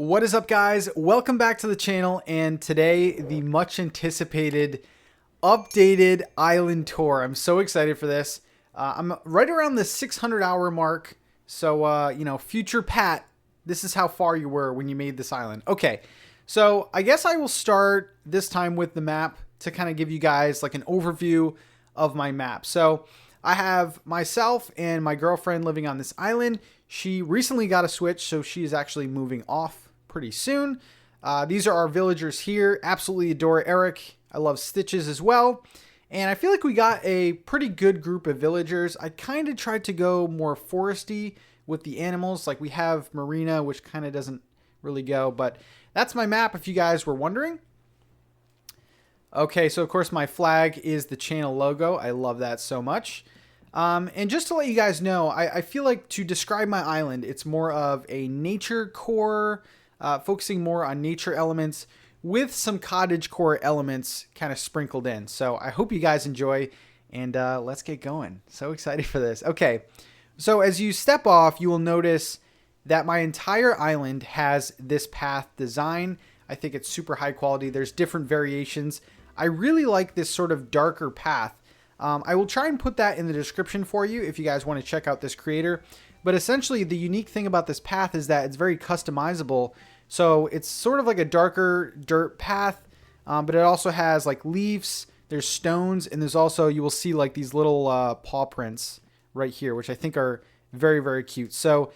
What is up, guys? Welcome back to the channel, and today the much anticipated updated island tour. I'm so excited for this. I'm right around the 600 hour mark, so future Pat, this is how far you were when you made this island. Okay, so I guess I will start this time with the map to kind of give you guys like an overview of my map. So I have myself and my girlfriend living on this island. She recently got a Switch, so she is actually moving off pretty soon. These are our villagers here. Absolutely adore Eric. I love Stitches as well. And I feel like we got a pretty good group of villagers. I kind of tried to go more foresty with the animals. Like we have Marina, which kind of doesn't really go, but that's my map if you guys were wondering. Okay, so of course my flag is the channel logo. I love that so much. And just to let you guys know, I feel like to describe my island, it's more of a nature core, focusing more on nature elements with some cottage core elements kind of sprinkled in. So I hope you guys enjoy, and let's get going. So excited for this. Okay, so as you step off, you will notice that my entire island has this path design. I think it's super high quality. There's different variations. I really like this sort of darker path. I will try and put that in the description for you if you guys want to check out this creator. But essentially, the unique thing about this path is that it's very customizable. So it's sort of like a darker dirt path, but it also has like leaves, there's stones, and there's also, you will see like these little paw prints right here, which I think are very, very cute. So,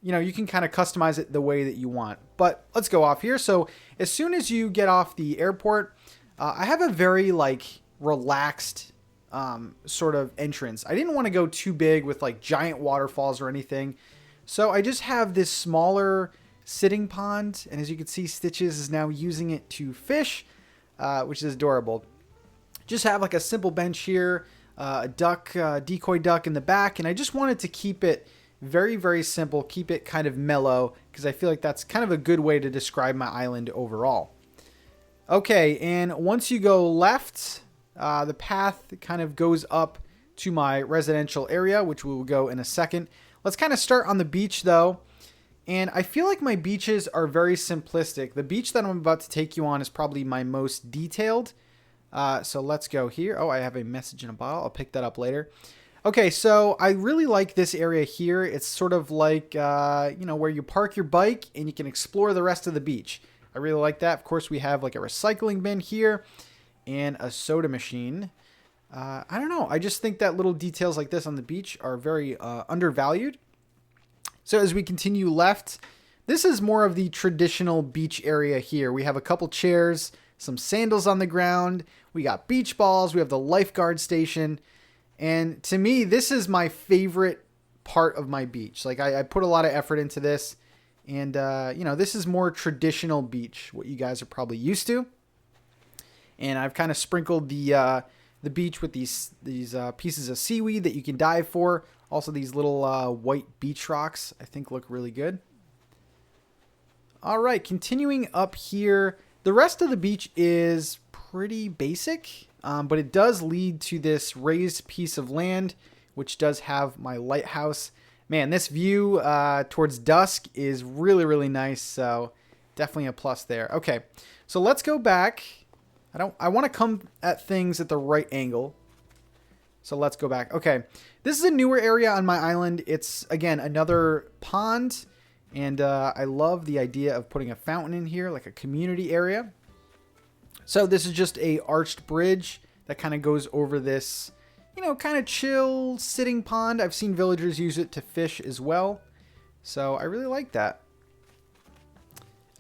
you can kind of customize it the way that you want. But let's go off here. So as soon as you get off the airport, I have a very like relaxed sort of entrance. I didn't want to go too big with like giant waterfalls or anything. So I just have this smaller sitting pond, and as you can see, Stitches is now using it to fish, which is adorable. Just have like a simple bench here, a duck, decoy duck in the back, and I just wanted to keep it very, very simple, keep it kind of mellow, because I feel like that's kind of a good way to describe my island overall. Okay, and once you go left, the path kind of goes up to my residential area, which we will go in a second. Let's kind of start on the beach though. And I feel like my beaches are very simplistic. The beach that I'm about to take you on is probably my most detailed. So let's go here. Oh, I have a message in a bottle. I'll pick that up later. Okay, so I really like this area here. It's sort of like, where you park your bike and you can explore the rest of the beach. I really like that. Of course, we have like a recycling bin here and a soda machine. I don't know. I just think that little details like this on the beach are very undervalued. So as we continue left, this is more of the traditional beach area here. We have a couple chairs, some sandals on the ground. We got beach balls. We have the Lifeguard Station. And to me, this is my favorite part of my beach. Like I put a lot of effort into this. And, this is more traditional beach, what you guys are probably used to. And I've kind of sprinkled the beach with these pieces of seaweed that you can dive for. Also, these little white beach rocks, I think, look really good. All right, continuing up here, the rest of the beach is pretty basic, but it does lead to this raised piece of land, which does have my lighthouse. Man, this view towards dusk is really, really nice, so definitely a plus there. Okay, so let's go back. I want to come at things at the right angle. So let's go back. Okay, this is a newer area on my island. It's, again, another pond. And I love the idea of putting a fountain in here, like a community area. So this is just a arched bridge that kind of goes over this, kind of chill sitting pond. I've seen villagers use it to fish as well. So I really like that.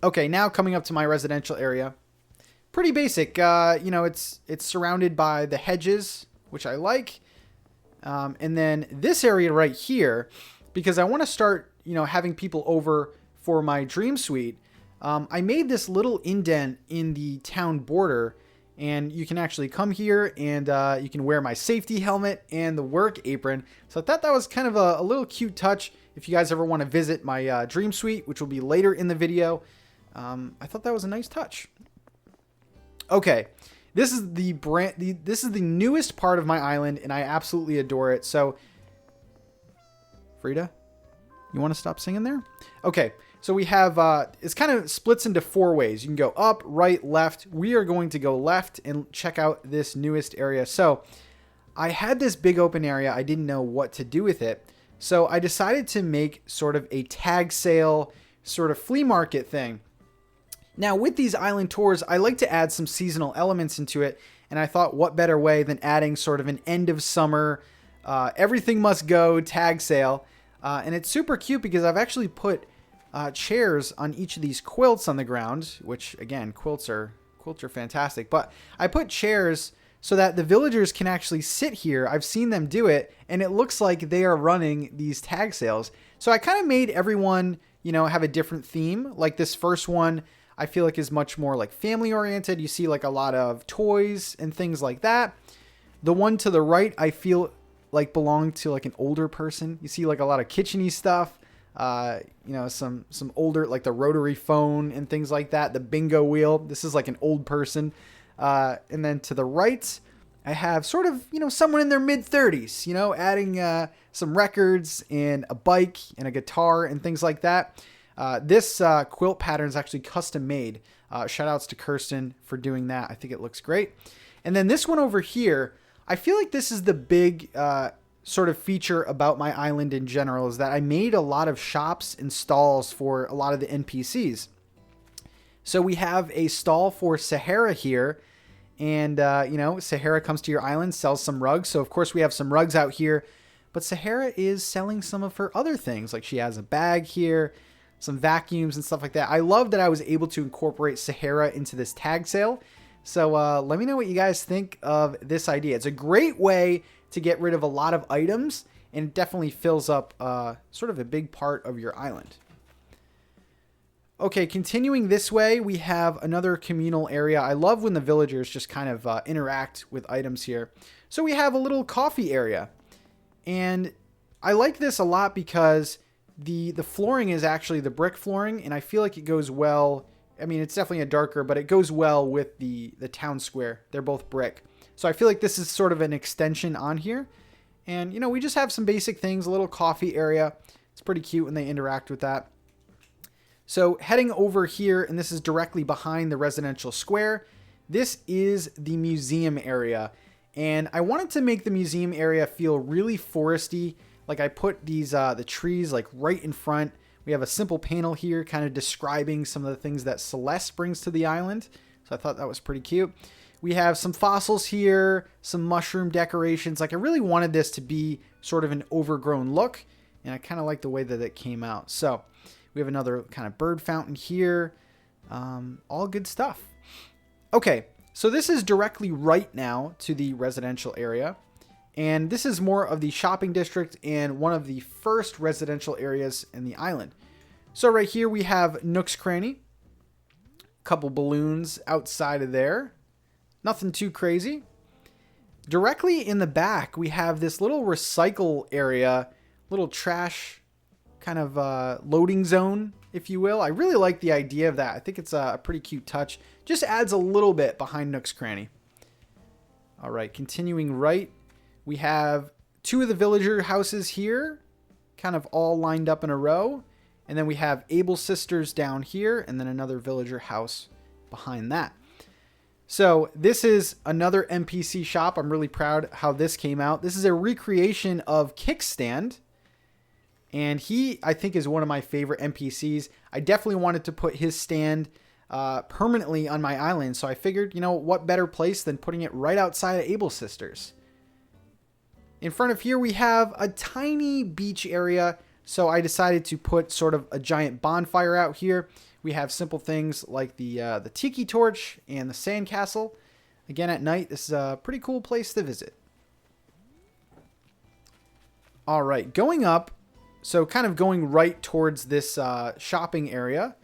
Okay, now coming up to my residential area. Pretty basic. It's surrounded by the hedges, which I like. And then this area right here, because I want to start, having people over for my dream suite. I made this little indent in the town border, and you can actually come here and you can wear my safety helmet and the work apron. So I thought that was kind of a little cute touch. If you guys ever want to visit my dream suite, which will be later in the video, I thought that was a nice touch. Okay, this is the newest part of my island, and I absolutely adore it. So, Frida, You want to stop singing there? Okay, so we have, it's kind of splits into 4 ways. You can go up, right, left. We are going to go left and check out this newest area. So I had this big open area. I didn't know what to do with it. So I decided to make sort of a tag sale, sort of flea market thing. Now with these island tours, I like to add some seasonal elements into it. And I thought what better way than adding sort of an end of summer, everything must go tag sale. And it's super cute because I've actually put chairs on each of these quilts on the ground, which again, quilts are fantastic. But I put chairs so that the villagers can actually sit here. I've seen them do it, and it looks like they are running these tag sales. So I kind of made everyone, have a different theme. Like this first one, I feel like is much more like family oriented. You see like a lot of toys and things like that. The one to the right, I feel like belong to like an older person. You see like a lot of kitchen-y stuff, some older, like the rotary phone and things like that. The bingo wheel. This is like an old person. And then to the right, I have sort of, someone in their mid 30s, adding, some records and a bike and a guitar and things like that. This, quilt pattern is actually custom made. Shout outs to Kirsten for doing that. I think it looks great. And then this one over here, I feel like this is the big sort of feature about my island in general, is that I made a lot of shops and stalls for a lot of the NPCs. So we have a stall for Sahara here, and Sahara comes to your island, sells some rugs. So of course we have some rugs out here, but Sahara is selling some of her other things. Like she has a bag here, some vacuums and stuff like that. I love that I was able to incorporate Sahara into this tag sale. So let me know what you guys think of this idea. It's a great way to get rid of a lot of items, and it definitely fills up sort of a big part of your island. Okay, continuing this way, we have another communal area. I love when the villagers just kind of interact with items here. So we have a little coffee area. And I like this a lot because the flooring is actually the brick flooring, and I feel like it goes well. I mean, it's definitely a darker, but it goes well with the town square. They're both brick. So I feel like this is sort of an extension on here. And, we just have some basic things, a little coffee area. It's pretty cute when they interact with that. So heading over here, and this is directly behind the residential square, this is the museum area. And I wanted to make the museum area feel really foresty. Like I put these, the trees like right in front. We have a simple panel here kind of describing some of the things that Celeste brings to the island. So I thought that was pretty cute. We have some fossils here, some mushroom decorations. Like I really wanted this to be sort of an overgrown look, and I kind of like the way that it came out. So we have another kind of bird fountain here. All good stuff. Okay, so this is directly right now to the residential area. And this is more of the shopping district and one of the first residential areas in the island. So right here we have Nook's Cranny. A couple balloons outside of there. Nothing too crazy. Directly in the back we have this little recycle area, little trash kind of loading zone, if you will. I really like the idea of that. I think it's a pretty cute touch. Just adds a little bit behind Nook's Cranny. All right, continuing right. We have 2 of the villager houses here, kind of all lined up in a row. And then we have Able Sisters down here, and then another villager house behind that. So this is another NPC shop. I'm really proud how this came out. This is a recreation of Kickstand. And he, I think, is one of my favorite NPCs. I definitely wanted to put his stand permanently on my island. So I figured, what better place than putting it right outside of Able Sisters. In front of here, we have a tiny beach area. So I decided to put sort of a giant bonfire out here. We have simple things like the tiki torch and the sandcastle. Again, at night, this is a pretty cool place to visit. All right, going up, so kind of going right towards this shopping area,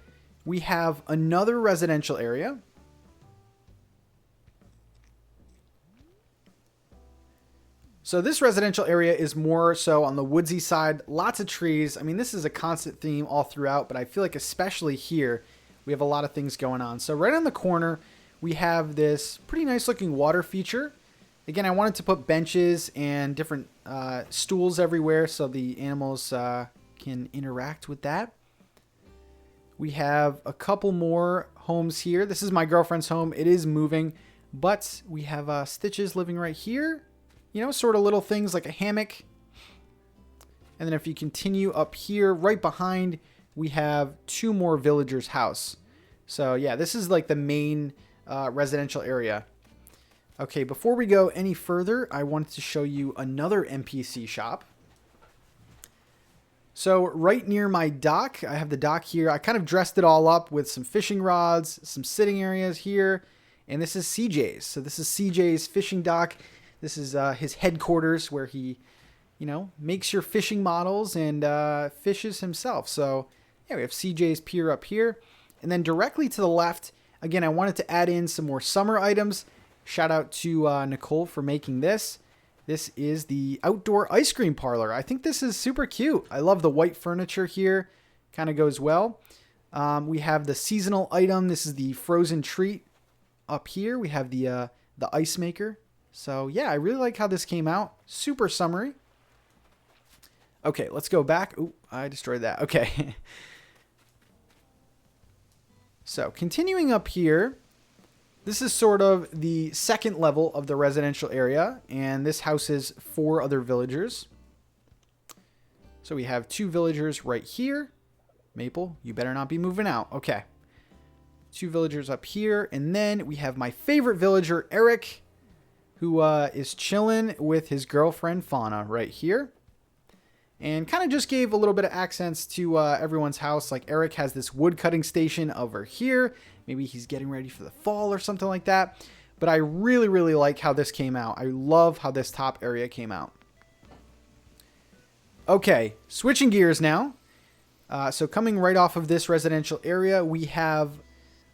we have another residential area. So this residential area is more so on the woodsy side, lots of trees. I mean, this is a constant theme all throughout, but I feel like especially here, we have a lot of things going on. So right on the corner, we have this pretty nice looking water feature. Again, I wanted to put benches and different stools everywhere so the animals can interact with that. We have a couple more homes here. This is my girlfriend's home. It is moving, but we have Stitches living right here. You know, sort of little things like a hammock. And then if you continue up here, right behind, we have 2 more villagers' house. So yeah, this is like the main residential area. Okay, before we go any further, I wanted to show you another NPC shop. So right near my dock, I have the dock here. I kind of dressed it all up with some fishing rods, some sitting areas here, and this is CJ's. So this is CJ's fishing dock. This is his headquarters where he, you know, makes your fishing models and fishes himself. So yeah, we have CJ's pier up here. And then directly to the left, again, I wanted to add in some more summer items. Shout out to Nicole for making this. This is the outdoor ice cream parlor. I think this is super cute. I love the white furniture here. Kind of goes well. We have the seasonal item. This is the frozen treat up here. We have the ice maker. So yeah, I really like how this came out. Super summery. Okay, let's go back. Ooh, I destroyed that. Okay. So continuing up here, this is sort of the second level of the residential area, and this houses 4 other villagers. So we have 2 villagers right here. Maple, you better not be moving out. Okay. 2 villagers up here, and then we have my favorite villager, Eric, who is chilling with his girlfriend, Fauna, right here. And kind of just gave a little bit of accents to everyone's house. Like Eric has this wood cutting station over here. Maybe he's getting ready for the fall or something like that. But I really, really like how this came out. I love how this top area came out. Okay, switching gears now. So coming right off of this residential area, we have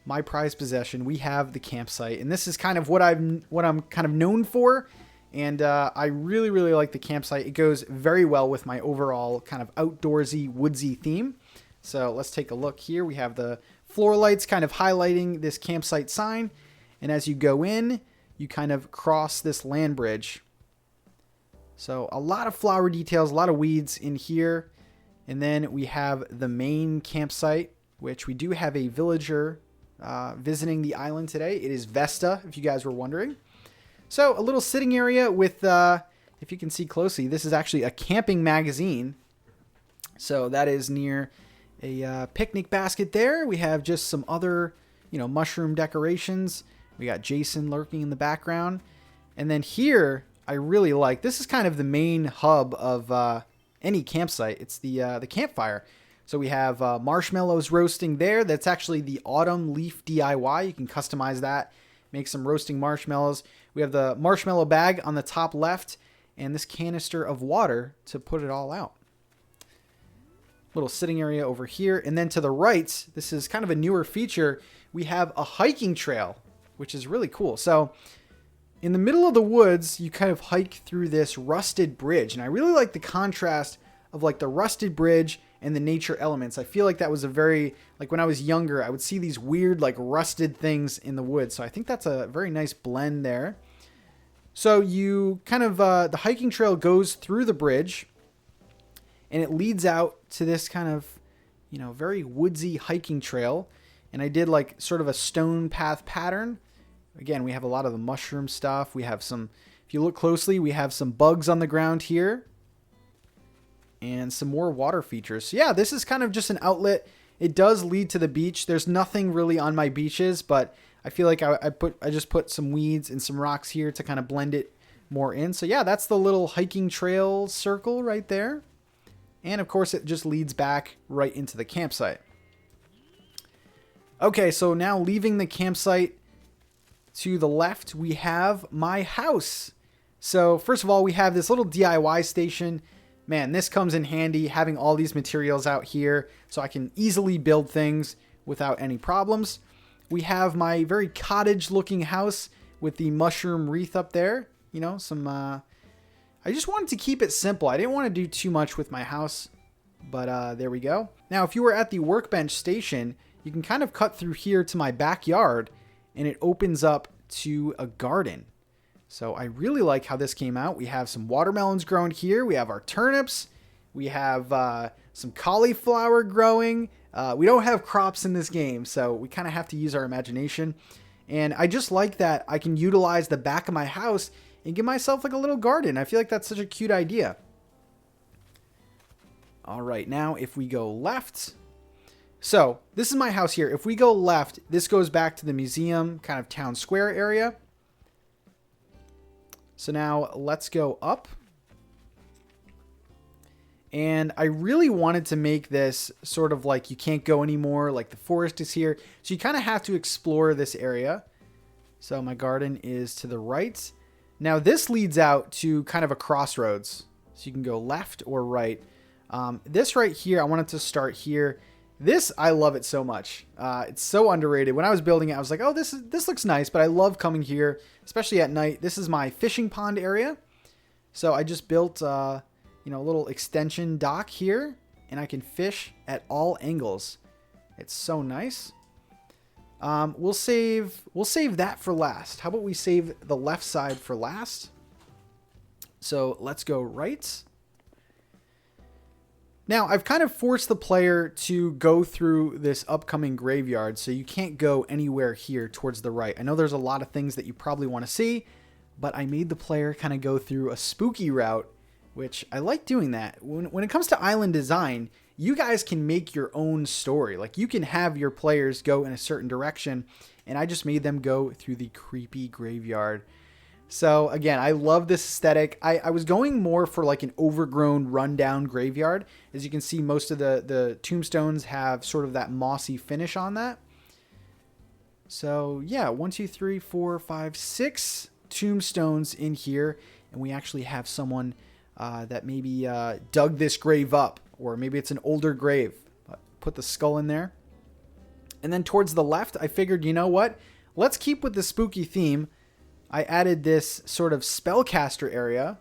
my prized possession. We have the campsite. And this is kind of what I'm kind of known for. And I really, really like the campsite. It goes very well with my overall kind of outdoorsy, woodsy theme. So let's take a look here. We have the floor lights kind of highlighting this campsite sign. And as you go in, you kind of cross this land bridge. So a lot of flower details, a lot of weeds in here. And then we have the main campsite, which we do have a villager visiting the island today. It is Vesta, if you guys were wondering. So a little sitting area with, if you can see closely, this is actually a camping magazine. So that is near a picnic basket there. We have just some other, you know, mushroom decorations. We got Jason lurking in the background. And then here, I really like, this is kind of the main hub of any campsite. It's the campfire. So we have marshmallows roasting there. That's actually the autumn leaf DIY. You can customize that, make some roasting marshmallows. We have the marshmallow bag on the top left and this canister of water to put it all out. Little sitting area over here. And then to the right, this is kind of a newer feature. We have a hiking trail, which is really cool. So in the middle of the woods, you kind of hike through this rusted bridge. And I really like the contrast of like the rusted bridge and the nature elements. I feel like that was a very, like when I was younger, I would see these weird like rusted things in the woods. So I think that's a very nice blend there. So you kind of, the hiking trail goes through the bridge and it leads out to this kind of, you know, very woodsy hiking trail. And I did like sort of a stone path pattern. Again, we have a lot of the mushroom stuff. We have some, if you look closely, we have some bugs on the ground here. And some more water features. So yeah, this is kind of just an outlet. It does lead to the beach. There's nothing really on my beaches, but I feel like I just put some weeds and some rocks here to kind of blend it more in. So yeah, that's the little hiking trail circle right there. And of course, it just leads back right into the campsite. Okay, so now leaving the campsite, to the left, we have my house. So first of all, we have this little DIY station. Man, this comes in handy having all these materials out here so I can easily build things without any problems. We have my very cottage looking house with the mushroom wreath up there. You know, some, I just wanted to keep it simple. I didn't want to do too much with my house, but there we go. Now, if you were at the workbench station, you can kind of cut through here to my backyard and it opens up to a garden. So I really like how this came out. We have some watermelons grown here. We have our turnips. We have some cauliflower growing. We don't have crops in this game, so we kind of have to use our imagination. And I just like that I can utilize the back of my house and give myself like a little garden. I feel like that's such a cute idea. All right, now if we go left. So this is my house here. If we go left, this goes back to the museum, kind of town square area. So now let's go up. And I really wanted to make this sort of like you can't go anymore, like the forest is here. So you kind of have to explore this area. So my garden is to the right. Now this leads out to kind of a crossroads. So you can go left or right. This right here, I wanted to start here. This, I love it so much. It's so underrated. When I was building it, I was like, oh, this looks nice, but I love coming here, especially at night. This is my fishing pond area. So I just built, a little extension dock here, and I can fish at all angles. It's so nice. We'll save that for last. How about we save the left side for last? So let's go right. Now, I've kind of forced the player to go through this upcoming graveyard, so you can't go anywhere here towards the right. I know there's a lot of things that you probably want to see, but I made the player kind of go through a spooky route, which I like doing that. When it comes to island design, you guys can make your own story. Like, you can have your players go in a certain direction, and I just made them go through the creepy graveyard. So again, I love this aesthetic. I was going more for like an overgrown, rundown graveyard. As you can see, most of the tombstones have sort of that mossy finish on that. So yeah, 1, 2, 3, 4, 5, 6 tombstones in here. And we actually have someone that maybe dug this grave up, or maybe it's an older grave. Put the skull in there. And then towards the left, I figured, you know what? Let's keep with the spooky theme. I added this sort of spellcaster area.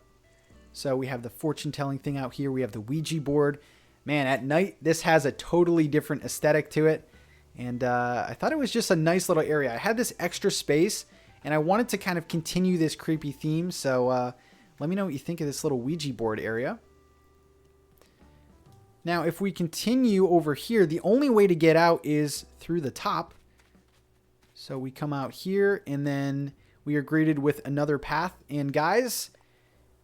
So we have the fortune telling thing out here. We have the Ouija board. Man, at night, this has a totally different aesthetic to it. And I thought it was just a nice little area. I had this extra space, and I wanted to kind of continue this creepy theme. So let me know what you think of this little Ouija board area. Now, if we continue over here, the only way to get out is through the top. So we come out here, and then we are greeted with another path. And guys,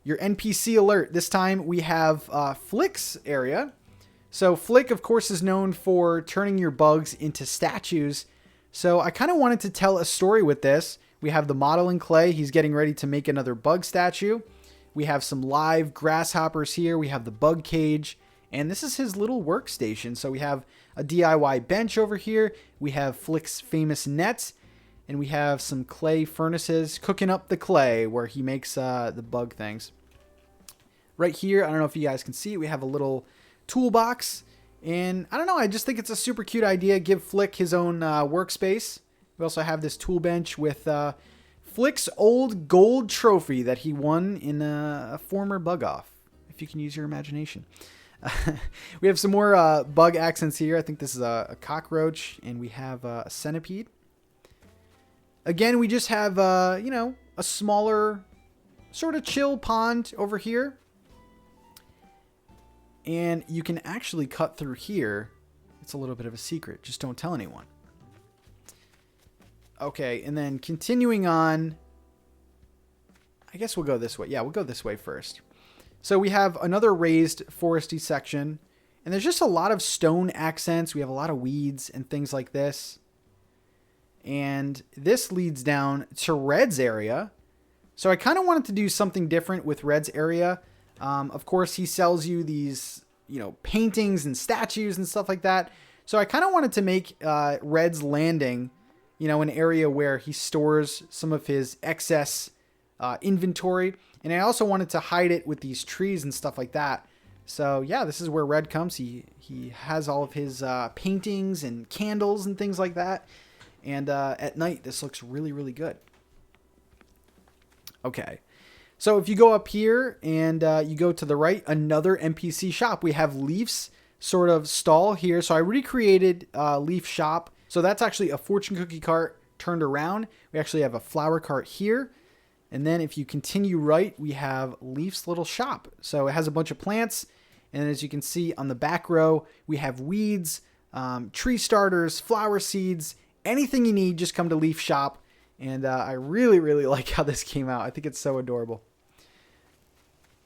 your NPC alert. This time we have Flick's area. So Flick, of course, is known for turning your bugs into statues. So I kind of wanted to tell a story with this. We have the model in clay. He's getting ready to make another bug statue. We have some live grasshoppers here. We have the bug cage. And this is his little workstation. So we have a DIY bench over here. We have Flick's famous nets. And we have some clay furnaces cooking up the clay where he makes the bug things. Right here, I don't know if you guys can see, we have a little toolbox. And I don't know, I just think it's a super cute idea. Give Flick his own workspace. We also have this tool bench with Flick's old gold trophy that he won in a former bug off, if you can use your imagination. We have some more bug accents here. I think this is a cockroach, and we have a centipede. Again, we just have, a smaller sort of chill pond over here. And you can actually cut through here. It's a little bit of a secret. Just don't tell anyone. Okay, and then continuing on, I guess we'll go this way. Yeah, we'll go this way first. So we have another raised foresty section. And there's just a lot of stone accents. We have a lot of weeds and things like this. And this leads down to Red's area. So I kind of wanted to do something different with Red's area. Of course, he sells you these, paintings and statues and stuff like that. So I kind of wanted to make Red's Landing, an area where he stores some of his excess inventory. And I also wanted to hide it with these trees and stuff like that. So yeah, this is where Red comes. He has all of his paintings and candles and things like that. And at night, this looks really, really good. Okay. So if you go up here and you go to the right, another NPC shop. We have Leaf's sort of stall here. So I recreated Leaf shop. So that's actually a fortune cookie cart turned around. We actually have a flower cart here. And then if you continue right, we have Leaf's little shop. So it has a bunch of plants. And as you can see on the back row, we have weeds, tree starters, flower seeds, anything you need, just come to Leaf Shop. And I really, really like how this came out. I think it's so adorable.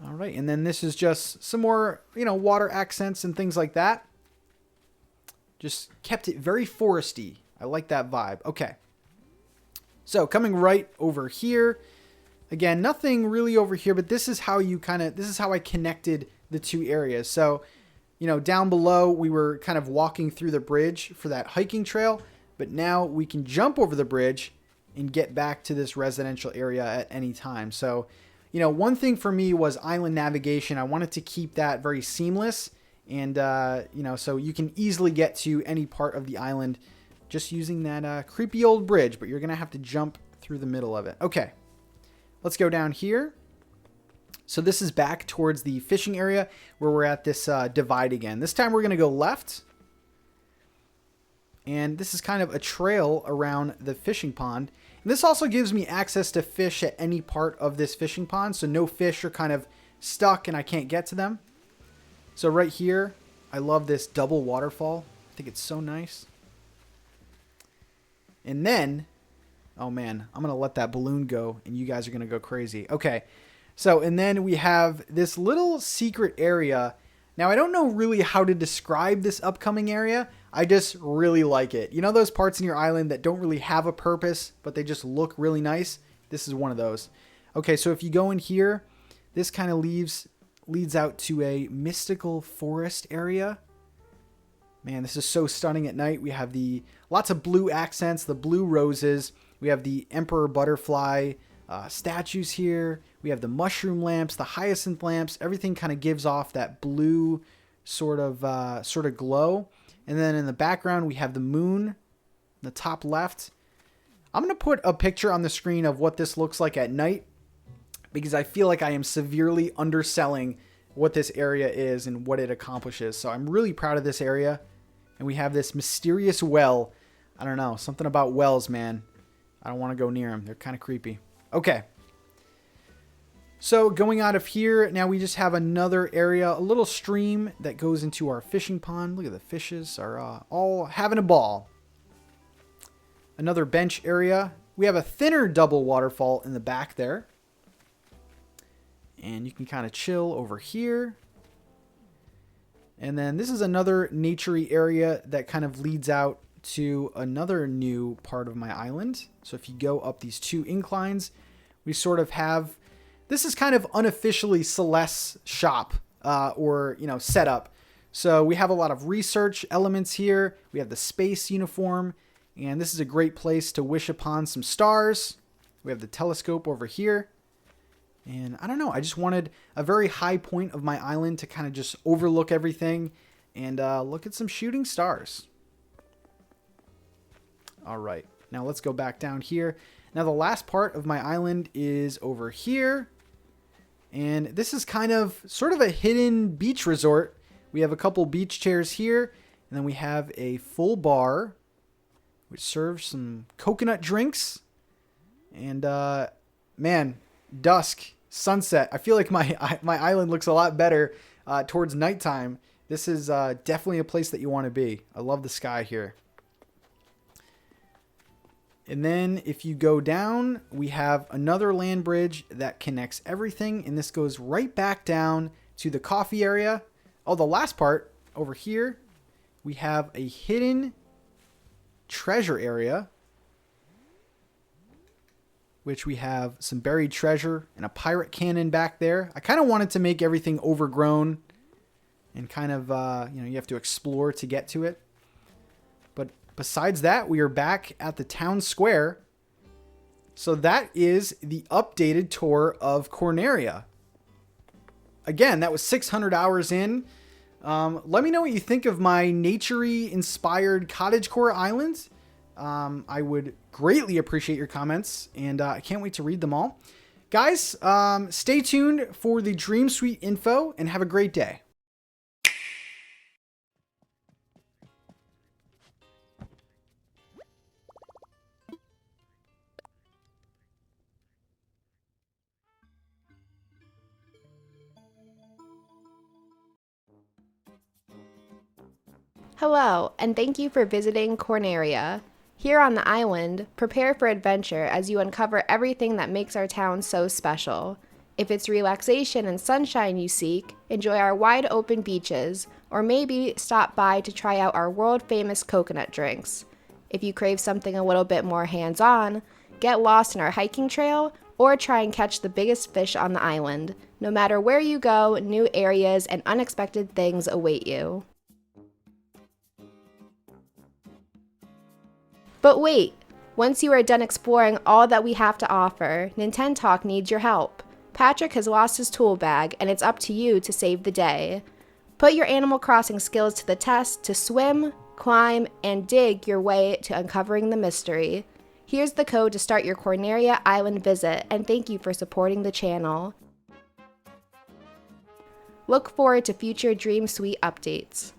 All right, and then this is just some more, water accents and things like that. Just kept it very foresty. I like that vibe. Okay. So coming right over here. Again, nothing really over here, but this is how I connected the two areas. So, down below we were kind of walking through the bridge for that hiking trail, but now we can jump over the bridge and get back to this residential area at any time. So, one thing for me was island navigation. I wanted to keep that very seamless. And, so you can easily get to any part of the island just using that creepy old bridge. But you're going to have to jump through the middle of it. Okay, let's go down here. So this is back towards the fishing area where we're at this divide again. This time we're going to go left. And this is kind of a trail around the fishing pond. And this also gives me access to fish at any part of this fishing pond. So no fish are kind of stuck and I can't get to them. So right here, I love this double waterfall. I think it's so nice. And then, oh man, I'm going to let that balloon go and you guys are going to go crazy. Okay. So, and then we have this little secret area. Now, I don't know really how to describe this upcoming area. I just really like it. You know those parts in your island that don't really have a purpose, but they just look really nice? This is one of those. Okay, so if you go in here, this kind of leads out to a mystical forest area. Man, this is so stunning at night. We have lots of blue accents, the blue roses. We have the emperor butterfly statues here. We have the mushroom lamps, the hyacinth lamps. Everything kind of gives off that blue sort of glow. And then in the background, we have the moon in the top left. I'm going to put a picture on the screen of what this looks like at night because I feel like I am severely underselling what this area is and what it accomplishes. So I'm really proud of this area. And we have this mysterious well. I don't know, something about wells, man. I don't want to go near them. They're kind of creepy. Okay. So going out of here, now we just have another area, a little stream that goes into our fishing pond. Look at the fishes are all having a ball. Another bench area. We have a thinner double waterfall in the back there. And you can kind of chill over here. And then this is another naturey area that kind of leads out to another new part of my island. So if you go up these two inclines, we sort of have... This is kind of unofficially Celeste's shop or setup. So we have a lot of research elements here. We have the space uniform. And this is a great place to wish upon some stars. We have the telescope over here. And I don't know, I just wanted a very high point of my island to kind of just overlook everything and look at some shooting stars. All right, now let's go back down here. Now the last part of my island is over here. And this is kind of sort of a hidden beach resort. We have a couple beach chairs here. And then we have a full bar, which serves some coconut drinks. And man, dusk, sunset. I feel like my island looks a lot better towards nighttime. This is definitely a place that you want to be. I love the sky here. And then if you go down, we have another land bridge that connects everything. And this goes right back down to the coffee area. Oh, the last part over here, we have a hidden treasure area, which we have some buried treasure and a pirate cannon back there. I kind of wanted to make everything overgrown and kind of, you have to explore to get to it. But besides that, we are back at the town square. So that is the updated tour of Corneria. Again, that was 600 hours in. Let me know what you think of my naturey inspired cottagecore island. I would greatly appreciate your comments, and I can't wait to read them all. Guys, stay tuned for the Dream Suite info, and have a great day. Hello, and thank you for visiting Corneria. Here on the island, prepare for adventure as you uncover everything that makes our town so special. If it's relaxation and sunshine you seek, enjoy our wide open beaches, or maybe stop by to try out our world-famous coconut drinks. If you crave something a little bit more hands-on, get lost in our hiking trail, or try and catch the biggest fish on the island. No matter where you go, new areas and unexpected things await you. But wait, once you are done exploring all that we have to offer, NintenTalk needs your help. Patrick has lost his tool bag, and it's up to you to save the day. Put your Animal Crossing skills to the test to swim, climb, and dig your way to uncovering the mystery. Here's the code to start your Corneria Island visit, and thank you for supporting the channel. Look forward to future Dream Suite updates.